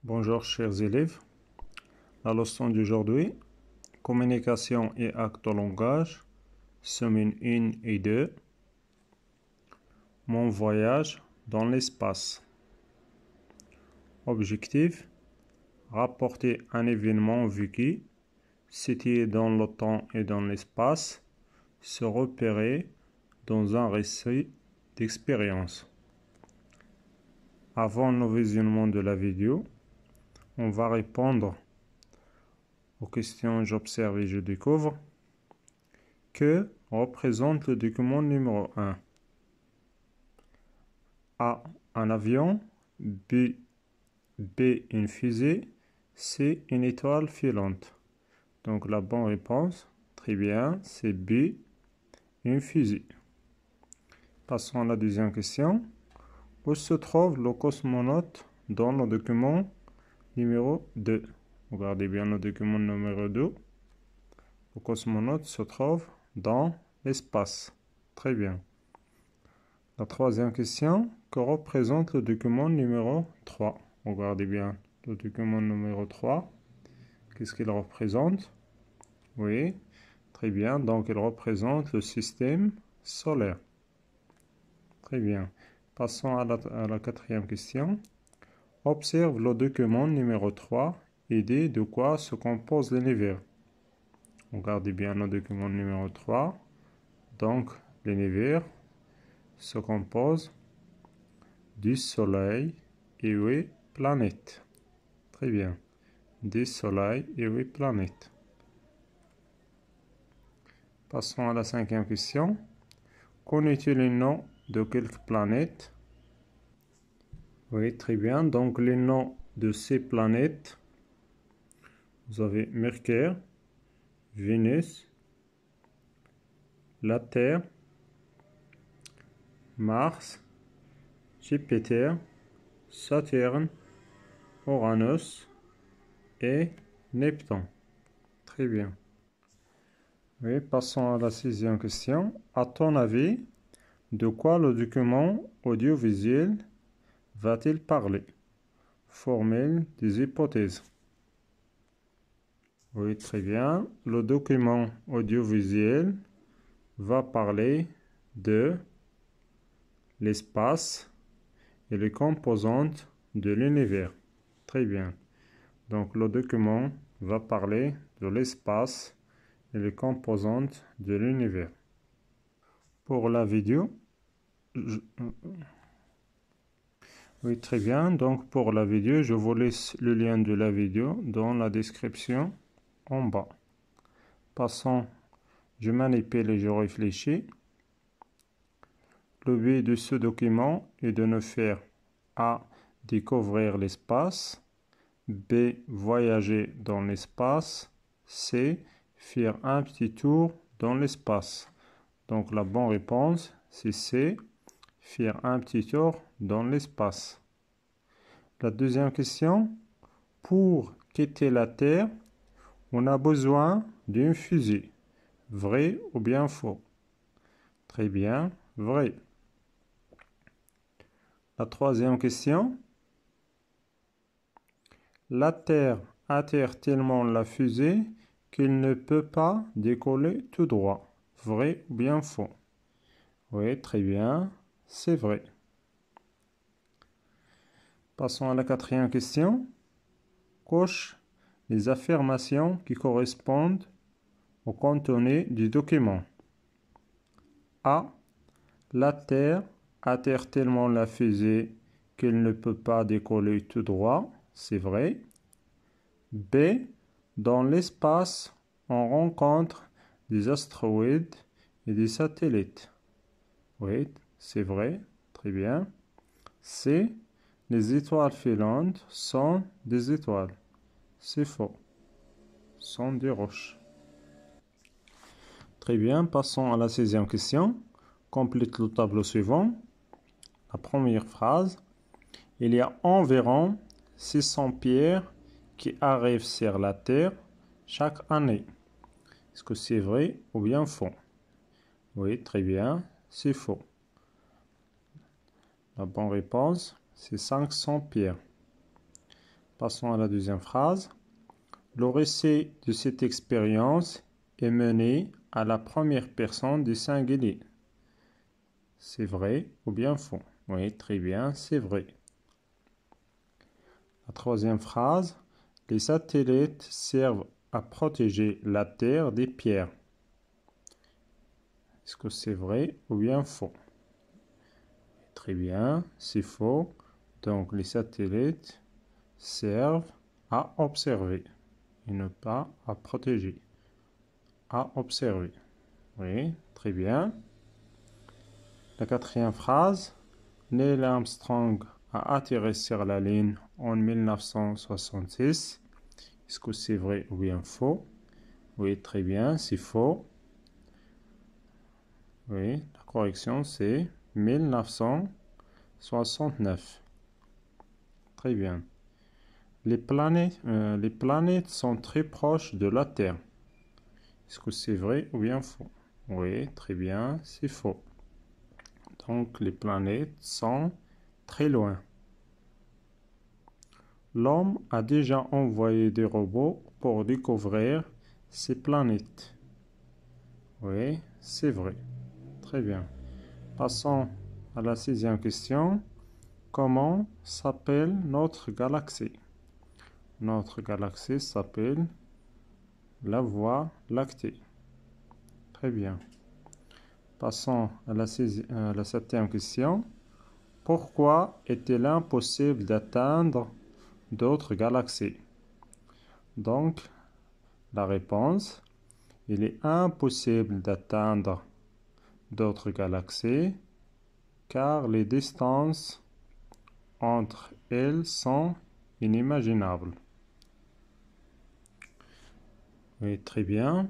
Bonjour chers élèves, la leçon d'aujourd'hui, communication et acte au langage, semaine 1 et 2, mon voyage dans l'espace. Objectif, rapporter un événement vécu, situé dans le temps et dans l'espace, se repérer dans un récit d'expérience. Avant le visionnement de la vidéo, on va répondre aux questions j'observe et je découvre. Que représente le document numéro 1? A. Un avion. B. Une fusée. C. Une étoile filante. Donc la bonne réponse, très bien, c'est B. Une fusée. Passons à la deuxième question. Où se trouve le cosmonaute dans le document numéro 2? Regardez bien le document numéro 2. Le cosmonaute se trouve dans l'espace. Très bien. La troisième question. Que représente le document numéro 3? Regardez bien le document numéro 3. Qu'est-ce qu'il représente? Oui, très bien. Donc, il représente le système solaire. Très bien. Passons à la quatrième question. Observe le document numéro 3 et dis de quoi se compose l'univers. Regardez bien le document numéro 3. Donc, l'univers se compose du Soleil et 8 planètes. Très bien. Du Soleil et 8 planètes. Passons à la cinquième question. Connais-tu les noms de quelques planètes? Oui, très bien. Donc, les noms de ces planètes, vous avez Mercure, Vénus, la Terre, Mars, Jupiter, Saturne, Uranus et Neptune. Très bien. Oui, passons à la sixième question. À ton avis, de quoi le document audiovisuel va-t-il parler? Formule des hypothèses. Oui, très bien. Le document audiovisuel va parler de l'espace et les composantes de l'univers. Très bien. Donc, le document va parler de l'espace et les composantes de l'univers. Pour la vidéo, oui, très bien. Donc, pour la vidéo, je vous laisse le lien de la vidéo dans la description en bas. Passons, je manipule et je réfléchis. Le but de ce document est de nous faire A. Découvrir l'espace. B. Voyager dans l'espace. C. Faire un petit tour dans l'espace. Donc la bonne réponse, c'est C. Faire un petit tour dans l'espace. La deuxième question. Pour quitter la Terre, on a besoin d'une fusée. Vrai ou bien faux? Très bien, vrai. La troisième question. La Terre attire tellement la fusée qu'il ne peut pas décoller tout droit. Vrai ou bien faux? Oui, très bien, c'est vrai. Passons à la quatrième question. Coche les affirmations qui correspondent au contenu du document. A. La Terre attire tellement la fusée qu'elle ne peut pas décoller tout droit. C'est vrai. B. Dans l'espace, on rencontre des astéroïdes et des satellites. Oui, c'est vrai. Très bien. C. Les étoiles filantes sont des étoiles. C'est faux. Sont des roches. Très bien. Passons à la 16e question. Complète le tableau suivant. La première phrase. Il y a environ 600 pierres qui arrivent sur la Terre chaque année. Est-ce que c'est vrai ou bien faux? Oui, très bien, c'est faux. La bonne réponse, c'est 500 pierres. Passons à la deuxième phrase. Le récit de cette expérience est mené à la première personne du singulier. C'est vrai ou bien faux? Oui, très bien, c'est vrai. La troisième phrase. Les satellites servent à protéger la Terre des pierres. Est-ce que c'est vrai ou bien faux? Très bien, c'est faux. Donc les satellites servent à observer et non pas à protéger. À observer. Oui, très bien. La quatrième phrase. Neil Armstrong a atterri sur la Lune en 1966. Est-ce que c'est vrai ou bien faux? Oui, très bien, c'est faux. Oui, la correction c'est 1969. Très bien. Les planètes sont très proches de la Terre. Est-ce que c'est vrai ou bien faux? Oui, très bien, c'est faux. Donc les planètes sont très loin. L'homme a déjà envoyé des robots pour découvrir ces planètes. Oui, c'est vrai. Très bien. Passons à la sixième question. Comment s'appelle notre galaxie? Notre galaxie s'appelle la Voie lactée. Très bien. Passons à la septième question. Pourquoi est-il impossible d'atteindre d'autres galaxies? Donc, la réponse, il est impossible d'atteindre d'autres galaxies car les distances entre elles sont inimaginables. Oui, très bien.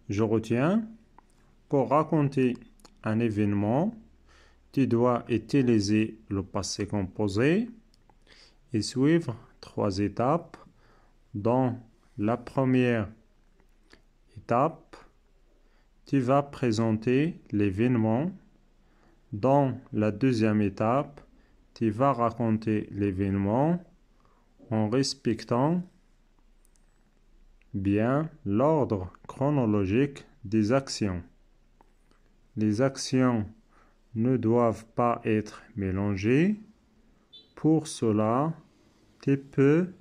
Je retiens, pour raconter un événement, tu dois utiliser le passé composé et suivre 3 étapes. Dans la première étape, tu vas présenter l'événement. Dans la deuxième étape, tu vas raconter l'événement en respectant bien l'ordre chronologique des actions. Les actions ne doivent pas être mélangées. Pour cela, tu peux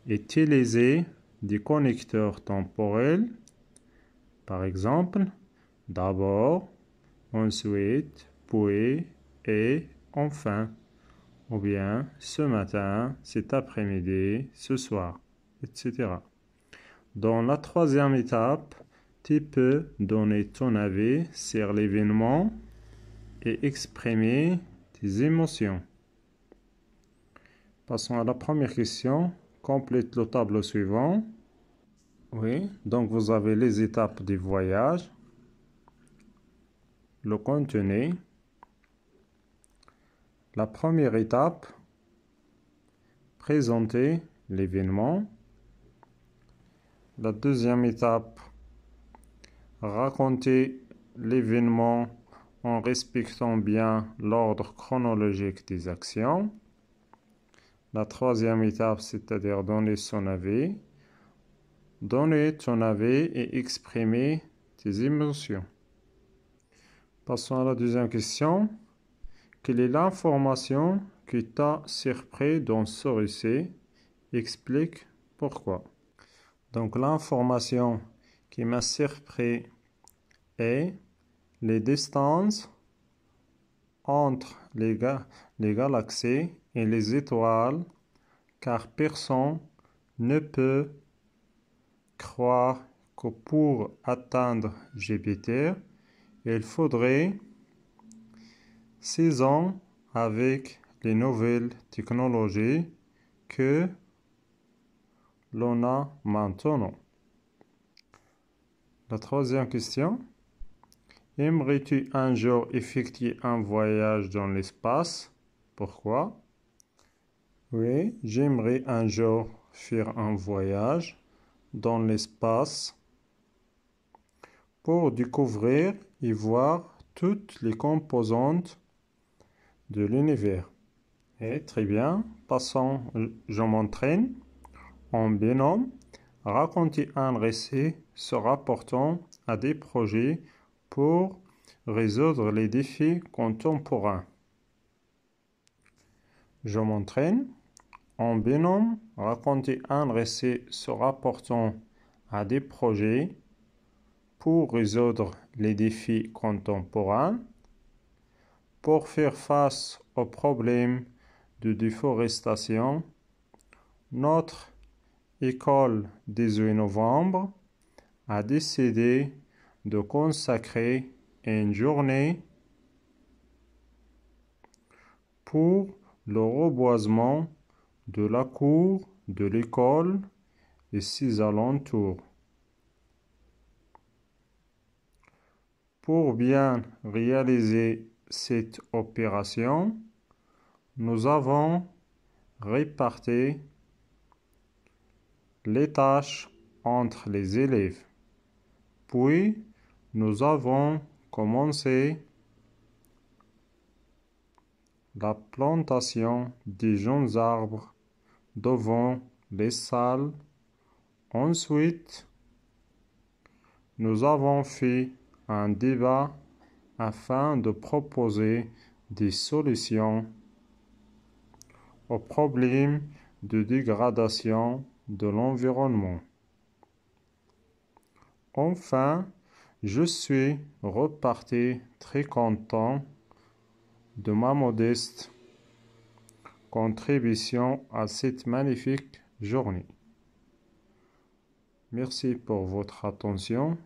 utiliser des connecteurs temporels. Par exemple, d'abord, ensuite, puis et enfin. Ou bien ce matin, cet après-midi, ce soir, etc. Dans la troisième étape, tu peux donner ton avis sur l'événement et exprimer tes émotions. Passons à la première question. Complète le tableau suivant. Oui, donc vous avez les étapes du voyage, le contenu. La première étape, présenter l'événement. La deuxième étape, raconter l'événement en respectant bien l'ordre chronologique des actions. La troisième étape, c'est-à-dire donner son avis. Donner ton avis et exprimer tes émotions. Passons à la deuxième question. Quelle est l'information qui t'a surpris dans ce récit? Explique pourquoi. Donc l'information qui m'a surpris est les distances entre les galaxies et les étoiles, car personne ne peut croire que pour atteindre Jupiter, il faudrait 6 ans avec les nouvelles technologies que l'on a maintenant. La troisième question. Aimerais-tu un jour effectuer un voyage dans l'espace? Pourquoi? Oui, j'aimerais un jour faire un voyage dans l'espace pour découvrir et voir toutes les composantes de l'univers. Et très bien. Passons, je m'entraîne en binôme. Raconter un récit se rapportant à des projets pour résoudre les défis contemporains. Je m'entraîne en binôme. Raconter un récit se rapportant à des projets pour résoudre les défis contemporains. Pour faire face aux problèmes de déforestation, notre école 18 novembre a décidé de consacrer une journée pour le reboisement de la cour de l'école et ses alentours. Pour bien réaliser cette opération, nous avons réparti les tâches entre les élèves. Puis, nous avons commencé la plantation des jeunes arbres devant les salles. Ensuite, nous avons fait un débat afin de proposer des solutions aux problèmes de dégradation de l'environnement. Enfin, je suis reparti très content de ma modeste contribution à cette magnifique journée. Merci pour votre attention.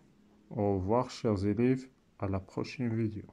Au revoir, chers élèves. À la prochaine vidéo.